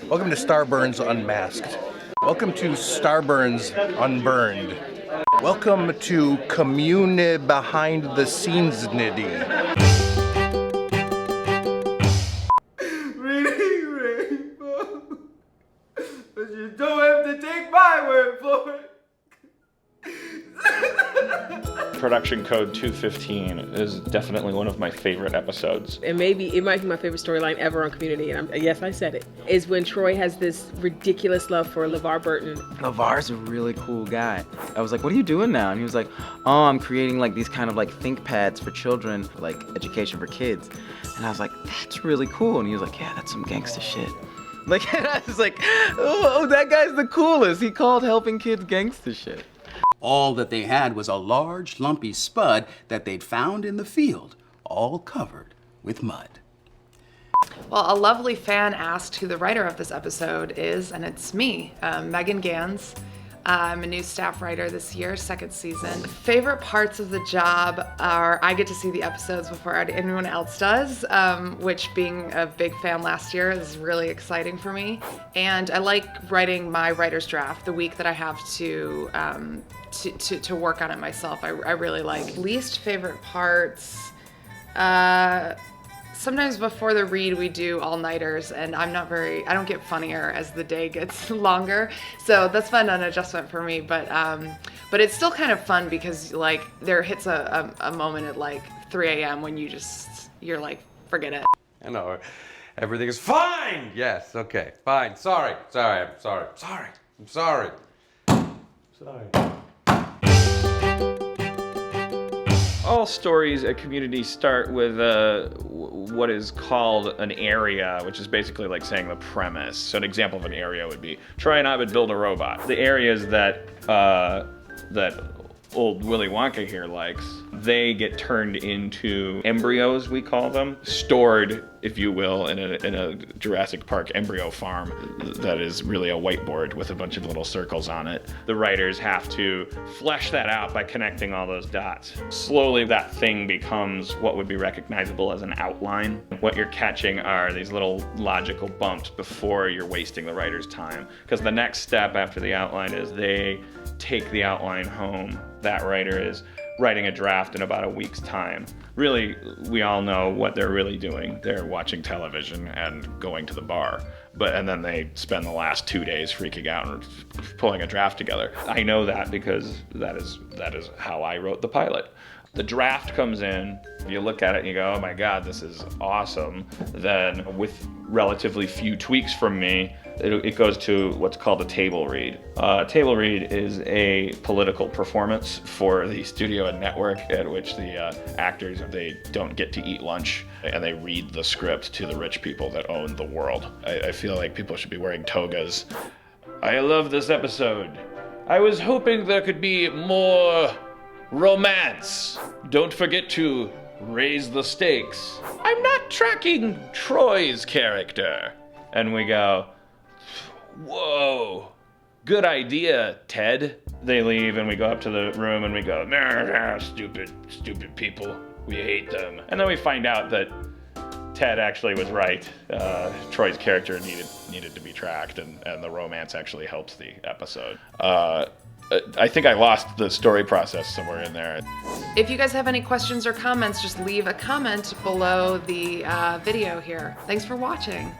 Welcome to Starburns Unmasked. Welcome to Starburns Unburned. Welcome to Communi-Behind-the-Scenes-nity. Reading rainbow, but you don't have to take my word for it. Production Code 215 is definitely one of my favorite episodes. And maybe it might be my favorite storyline ever on Community, and yes, I said it, is when Troy has this ridiculous love for LeVar Burton. LeVar's a really cool guy. I was like, what are you doing now? And he was like, oh, I'm creating like these kind of like think pads for children, like education for kids. And I was like, that's really cool. And he was like, yeah, that's some gangster shit. Like, and I was like, oh, that guy's the coolest. He called helping kids gangster shit. All that they had was a large, lumpy spud that they'd found in the field, all covered with mud. Well, a lovely fan asked who the writer of this episode is, and it's me, Megan Gans. I'm a new staff writer this year, second season. Favorite parts of the job are I get to see the episodes before anyone else does, which being a big fan last year is really exciting for me. And I like writing my writer's draft the week that I have to work on it myself. I really like. Least favorite parts, sometimes before the read we do all-nighters, and I don't get funnier as the day gets longer, so that's been an adjustment for me, but it's still kind of fun because like there hits a moment at like 3 a.m. when you're like, forget it. I know, everything is fine! Yes, okay, fine, sorry. All stories at Community start with what is called an area, which is basically like saying the premise. So an example of an area would be, Troy and I would build a robot. The areas that old Willy Wonka here likes, they get turned into embryos, we call them, stored, if you will, in a Jurassic Park embryo farm that is really a whiteboard with a bunch of little circles on it. The writers have to flesh that out by connecting all those dots. Slowly that thing becomes what would be recognizable as an outline. What you're catching are these little logical bumps before you're wasting the writer's time. Because the next step after the outline is they take the outline home. That writer is writing a draft in about a week's time. Really, we all know what they're really doing. They're watching television and going to the bar. And then they spend the last 2 days freaking out and pulling a draft together. I know that because that is how I wrote the pilot. The draft comes in, you look at it and you go, oh my God, this is awesome. Then with relatively few tweaks from me, it goes to what's called a table read. Table read is a political performance for the studio and network at which the actors, they don't get to eat lunch and they read the script to the rich people that own the world. I feel like people should be wearing togas. I love this episode. I was hoping there could be more romance. Don't forget to raise the stakes. I'm not tracking Troy's character. And we go, whoa, good idea, Ted. They leave and we go up to the room and we go, nah, stupid people. We hate them. And then we find out that Ted actually was right. Troy's character needed to be tracked, and the romance actually helps the episode. I think I lost the story process somewhere in there. If you guys have any questions or comments, just leave a comment below the video here. Thanks for watching.